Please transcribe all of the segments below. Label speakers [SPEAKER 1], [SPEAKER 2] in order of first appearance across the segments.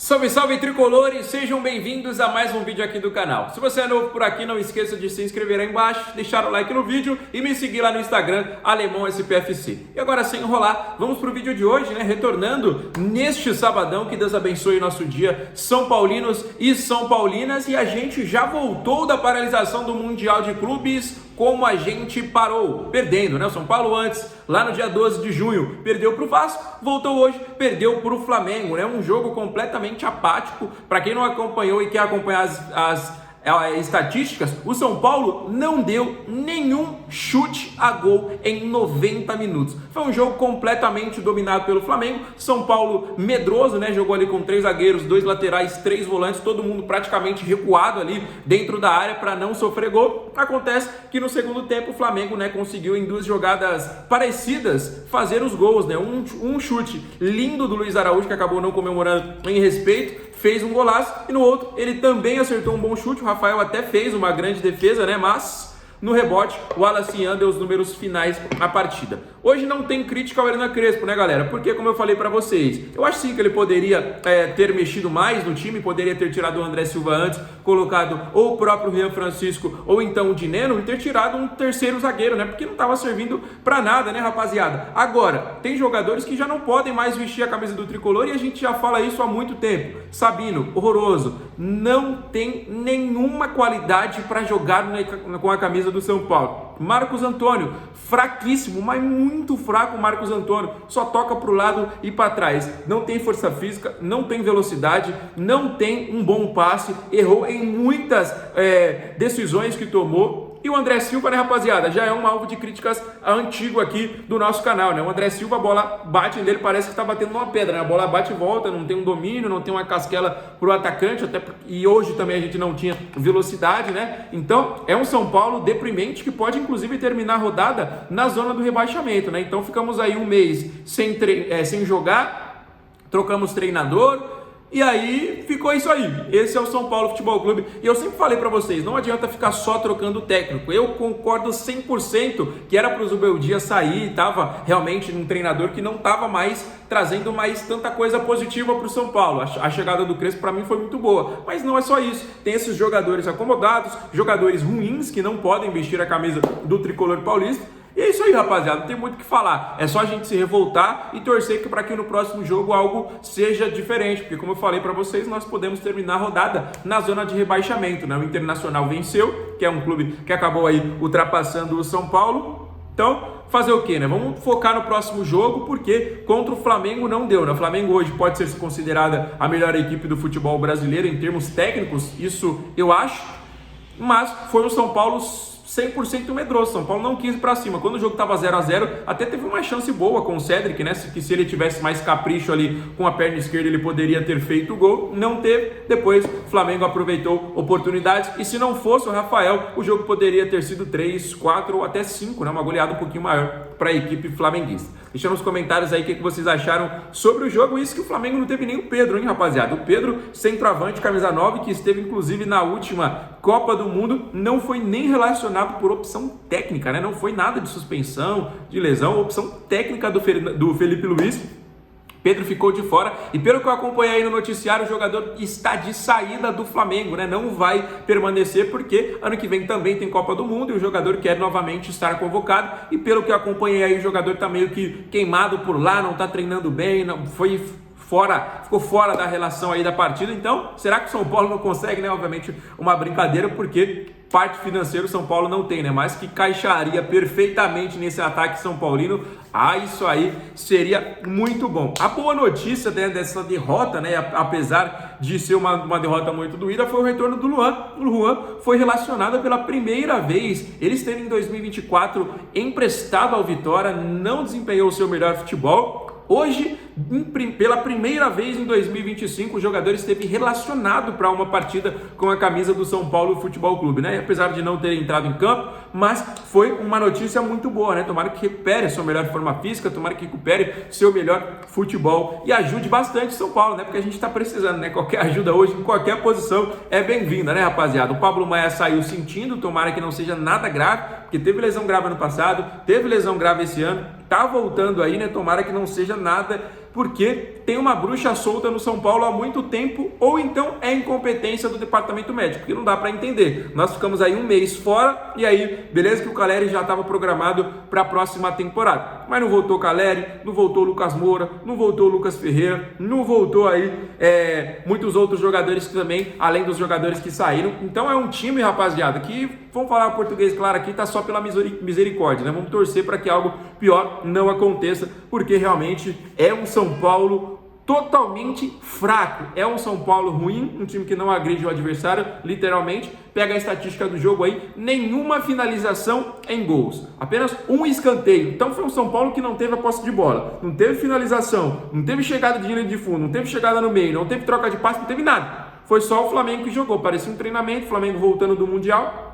[SPEAKER 1] Salve, salve tricolores, sejam bem-vindos a mais um vídeo aqui do canal. Se você é novo por aqui, não esqueça de se inscrever aí embaixo, deixar o like no vídeo e me seguir lá no Instagram, AlemãoSPFC. E agora, sem enrolar, vamos pro vídeo de hoje, né? Retornando neste sabadão, que Deus abençoe o nosso dia, São Paulinos e São Paulinas, e a gente já voltou da paralisação do Mundial de Clubes, como a gente parou, perdendo, né? O São Paulo antes, lá no dia 12 de junho, perdeu para o Vasco, voltou hoje, perdeu para o Flamengo, né? Um jogo completamente apático. Para quem não acompanhou e quer acompanhar as estatísticas, o São Paulo não deu nenhum chute a gol em 90 minutos. Foi um jogo completamente dominado pelo Flamengo. São Paulo medroso, né? Jogou ali com 3 zagueiros, 2 laterais, 3 volantes, todo mundo praticamente recuado ali dentro da área para não sofrer gol. Acontece que no segundo tempo o Flamengo, né, conseguiu em 2 jogadas parecidas fazer os gols, né? Um chute lindo do Luiz Araújo, que acabou não comemorando em respeito, fez um golaço, e no outro ele também acertou um bom chute. O Rafael até fez uma grande defesa, né? Mas no rebote, o Wallace deu os números finais na partida. Hoje não tem crítica ao Hernan Crespo, né, galera? Porque, como eu falei pra vocês, eu acho sim que ele poderia ter mexido mais no time, poderia ter tirado o André Silva antes, colocado ou o próprio Rian Francisco, ou então o Dineno, e ter tirado um terceiro zagueiro, né? Porque não tava servindo pra nada, né, rapaziada? Agora, tem jogadores que já não podem mais vestir a camisa do tricolor, e a gente já fala isso há muito tempo. Sabino, horroroso, não tem nenhuma qualidade pra jogar com a camisa do São Paulo. Marcos Antônio, fraquíssimo, mas muito fraco o Marcos Antônio, só toca para o lado e para trás, não tem força física, não tem velocidade, não tem um bom passe, errou em muitas decisões que tomou. E o André Silva, né, rapaziada, já é um alvo de críticas antigo aqui do nosso canal, né? O André Silva, a bola bate nele, parece que tá batendo numa pedra, né? A bola bate e volta, não tem um domínio, não tem uma casquela pro atacante, e hoje também a gente não tinha velocidade, né? Então, é um São Paulo deprimente que pode, inclusive, terminar a rodada na zona do rebaixamento, né? Então, ficamos aí um mês sem jogar, trocamos treinador, e aí ficou isso aí. Esse é o São Paulo Futebol Clube. E eu sempre falei pra vocês, não adianta ficar só trocando técnico. Eu concordo 100% que era pro Zubeldia sair, tava realmente um treinador que não tava mais trazendo mais tanta coisa positiva pro São Paulo. A chegada do Crespo pra mim foi muito boa, mas não é só isso. Tem esses jogadores acomodados, jogadores ruins que não podem vestir a camisa do tricolor paulista. E é isso aí, rapaziada, não tem muito o que falar, é só a gente se revoltar e torcer para que no próximo jogo algo seja diferente, porque como eu falei para vocês, nós podemos terminar a rodada na zona de rebaixamento, né? O Internacional venceu, que é um clube que acabou aí ultrapassando o São Paulo, então fazer o que, né? Vamos focar no próximo jogo, porque contra o Flamengo não deu, né? O Flamengo hoje pode ser considerada a melhor equipe do futebol brasileiro em termos técnicos, isso eu acho, mas foi o São Paulo 100% medroso. São Paulo não quis ir pra cima. Quando o jogo tava 0-0, até teve uma chance boa com o Cedric, né? Que se ele tivesse mais capricho ali com a perna esquerda, ele poderia ter feito o gol. Não teve. Depois, o Flamengo aproveitou oportunidades. E se não fosse o Rafael, o jogo poderia ter sido 3, 4 ou até 5, né? Uma goleada um pouquinho maior para a equipe flamenguista. Deixa nos comentários aí o que vocês acharam sobre o jogo. Isso que o Flamengo não teve nem o Pedro, hein, rapaziada? O Pedro, centroavante, camisa 9, que esteve inclusive na última Copa do Mundo, não foi nem relacionado por opção técnica, né? Não foi nada de suspensão, de lesão, opção técnica do Felipe Luiz. Pedro ficou de fora, e pelo que eu acompanhei aí no noticiário, o jogador está de saída do Flamengo, né? Não vai permanecer, porque ano que vem também tem Copa do Mundo e o jogador quer novamente estar convocado. E pelo que eu acompanhei aí, o jogador está meio que queimado por lá, não está treinando bem, não ficou fora da relação aí da partida. Então, será que o São Paulo não consegue, né? Obviamente, uma brincadeira, porque parte financeira o São Paulo não tem, né? Mas que caixaria perfeitamente nesse ataque São Paulino. Isso aí seria muito bom. A boa notícia, né, dessa derrota, né, apesar de ser uma derrota muito doída, foi o retorno do Luan. O Luan foi relacionado pela primeira vez. Ele esteve em 2024 emprestado ao Vitória, não desempenhou o seu melhor futebol. Hoje, pela primeira vez em 2025, o jogador esteve relacionado para uma partida com a camisa do São Paulo Futebol Clube, né? Apesar de não ter entrado em campo, mas foi uma notícia muito boa, né? Tomara que recupere a sua melhor forma física, tomara que recupere seu melhor futebol e ajude bastante o São Paulo, né? Porque a gente está precisando, né? Qualquer ajuda hoje, em qualquer posição, é bem-vinda, né, rapaziada? O Pablo Maia saiu sentindo, tomara que não seja nada grave, porque teve lesão grave ano passado, teve lesão grave esse ano, tá voltando aí, né? Tomara que não seja nada porque tem uma bruxa solta no São Paulo há muito tempo, ou então é incompetência do departamento médico, porque não dá para entender. Nós ficamos aí um mês fora, e aí, beleza que o Caleri já estava programado para a próxima temporada, mas não voltou o Caleri, não voltou o Lucas Moura, não voltou o Lucas Ferreira, não voltou aí muitos outros jogadores também, além dos jogadores que saíram. Então é um time, rapaziada, que, vamos falar português claro aqui, tá só pela misericórdia, né? Vamos torcer para que algo pior não aconteça, porque realmente é um São Paulo totalmente fraco, é um São Paulo ruim, um time que não agride o adversário, literalmente. Pega a estatística do jogo aí, nenhuma finalização em gols, apenas um escanteio. Então foi um São Paulo que não teve a posse de bola, não teve finalização, não teve chegada de linha de fundo, não teve chegada no meio, não teve troca de passe, não teve nada. Foi só o Flamengo que jogou, parecia um treinamento, Flamengo voltando do Mundial,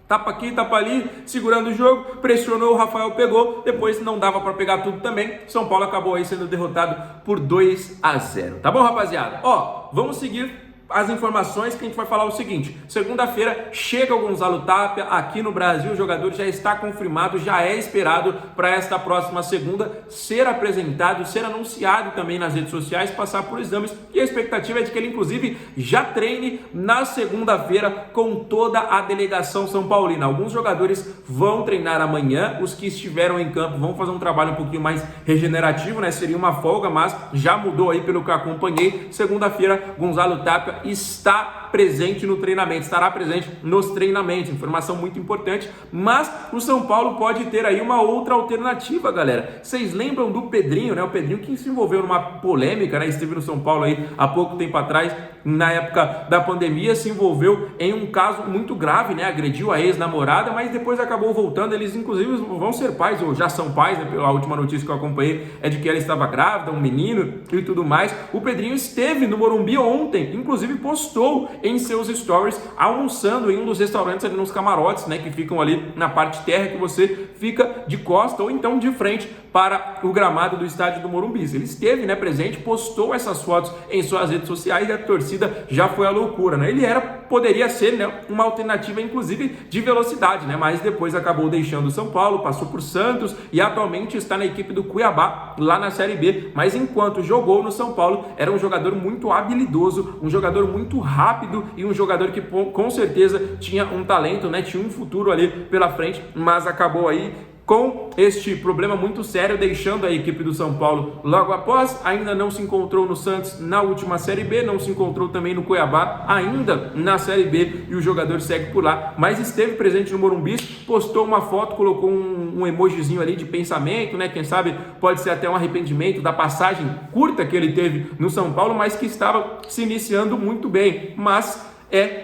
[SPEAKER 1] tapa aqui, tapa ali, segurando o jogo, pressionou, o Rafael pegou, depois não dava para pegar tudo também. São Paulo acabou aí sendo derrotado por 2-0, tá bom, rapaziada? Ó, vamos seguir as informações que a gente vai falar o seguinte: segunda-feira chega o Gonzalo Tapia aqui no Brasil, o jogador já está confirmado, já é esperado para esta próxima segunda ser apresentado, ser anunciado também nas redes sociais, passar por exames, e a expectativa é de que ele inclusive já treine na segunda-feira com toda a delegação são paulina. Alguns jogadores vão treinar amanhã, os que estiveram em campo vão fazer um trabalho um pouquinho mais regenerativo, né? Seria uma folga, mas já mudou aí pelo que eu acompanhei. Segunda-feira, Gonzalo Tapia está presente no treinamento, estará presente nos treinamentos, informação muito importante. Mas o São Paulo pode ter aí uma outra alternativa, galera. Vocês lembram do Pedrinho, né? O Pedrinho que se envolveu numa polêmica, né? Esteve no São Paulo aí há pouco tempo atrás, na época da pandemia, se envolveu em um caso muito grave, né? Agrediu a ex-namorada, mas depois acabou voltando. Eles inclusive vão ser pais, ou já são pais, né? A última notícia que eu acompanhei é de que ela estava grávida, um menino e tudo mais. O Pedrinho esteve no Morumbi ontem, inclusive postou em seus stories almoçando em um dos restaurantes ali nos camarotes, né, que ficam ali na parte terra, que você fica de costa ou então de frente para o gramado do estádio do Morumbi. Ele esteve, né, presente, postou essas fotos em suas redes sociais e a torcida já foi à loucura, né? Ele poderia ser, né, uma alternativa inclusive de velocidade, né, mas depois acabou deixando o São Paulo, passou por Santos e atualmente está na equipe do Cuiabá lá na Série B. Mas enquanto jogou no São Paulo, era um jogador muito habilidoso, um jogador muito rápido e um jogador que com certeza tinha um talento, né, tinha um futuro ali pela frente, mas acabou aí com este problema muito sério, deixando a equipe do São Paulo logo após. Ainda não se encontrou no Santos na última Série B, não se encontrou também no Cuiabá ainda na Série B, e o jogador segue por lá, mas esteve presente no Morumbi, postou uma foto, colocou um emojizinho ali de pensamento, né? Quem sabe pode ser até um arrependimento da passagem curta que ele teve no São Paulo, mas que estava se iniciando muito bem, mas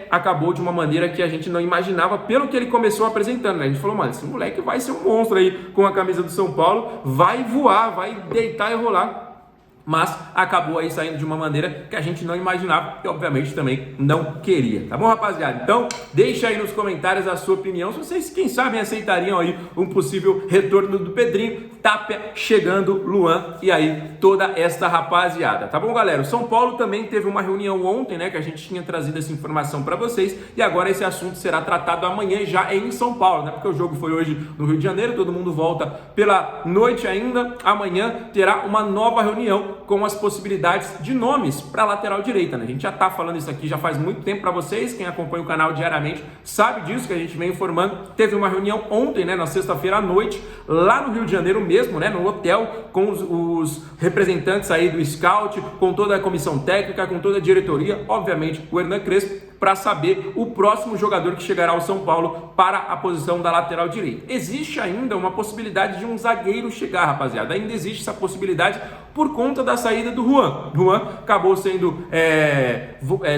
[SPEAKER 1] acabou de uma maneira que a gente não imaginava, pelo que ele começou apresentando, né? A gente falou, mano, esse moleque vai ser um monstro aí com a camisa do São Paulo, vai voar, vai deitar e rolar. Mas acabou aí saindo de uma maneira que a gente não imaginava e obviamente também não queria, tá bom, rapaziada? Então deixa aí nos comentários a sua opinião, se vocês, quem sabe, aceitariam aí um possível retorno do Pedrinho, Tapia chegando, Luan e aí toda esta rapaziada, tá bom, galera? O São Paulo também teve uma reunião ontem, né, que a gente tinha trazido essa informação para vocês, e agora esse assunto será tratado amanhã já em São Paulo, né, porque o jogo foi hoje no Rio de Janeiro, todo mundo volta pela noite ainda. Amanhã terá uma nova reunião com as possibilidades de nomes para a lateral direita, né? A gente já tá falando isso aqui já faz muito tempo para vocês, quem acompanha o canal diariamente sabe disso, que a gente vem informando. Teve uma reunião ontem, né, na sexta-feira à noite, lá no Rio de Janeiro mesmo, né, no hotel, com os representantes aí do Scout, com toda a comissão técnica, com toda a diretoria, obviamente o Hernan Crespo, para saber o próximo jogador que chegará ao São Paulo para a posição da lateral direita. Existe ainda uma possibilidade de um zagueiro chegar, rapaziada. Ainda existe essa possibilidade por conta da saída do Juan. Juan acabou sendo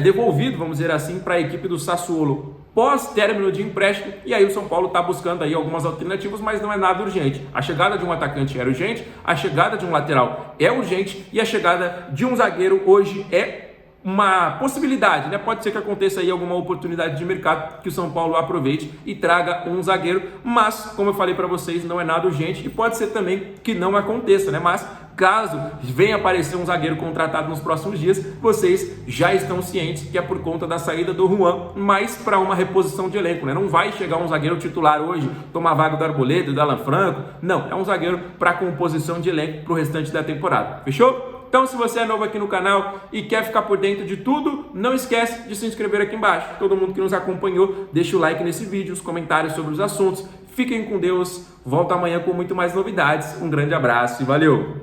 [SPEAKER 1] devolvido, vamos dizer assim, para a equipe do Sassuolo pós-término de empréstimo, e aí o São Paulo está buscando aí algumas alternativas, mas não é nada urgente. A chegada de um atacante era urgente, a chegada de um lateral é urgente, e a chegada de um zagueiro hoje é uma possibilidade, né? Pode ser que aconteça aí alguma oportunidade de mercado que o São Paulo aproveite e traga um zagueiro, mas como eu falei para vocês, não é nada urgente, e pode ser também que não aconteça, né? Mas caso venha aparecer um zagueiro contratado nos próximos dias, vocês já estão cientes que é por conta da saída do Juan, mas para uma reposição de elenco, né? Não vai chegar um zagueiro titular hoje, tomar vaga do Arboleda, do Alan Franco, não, é um zagueiro para composição de elenco para o restante da temporada, fechou? Então, se você é novo aqui no canal e quer ficar por dentro de tudo, não esquece de se inscrever aqui embaixo. Todo mundo que nos acompanhou, deixa o like nesse vídeo, os comentários sobre os assuntos. Fiquem com Deus, volto amanhã com muito mais novidades. Um grande abraço e valeu!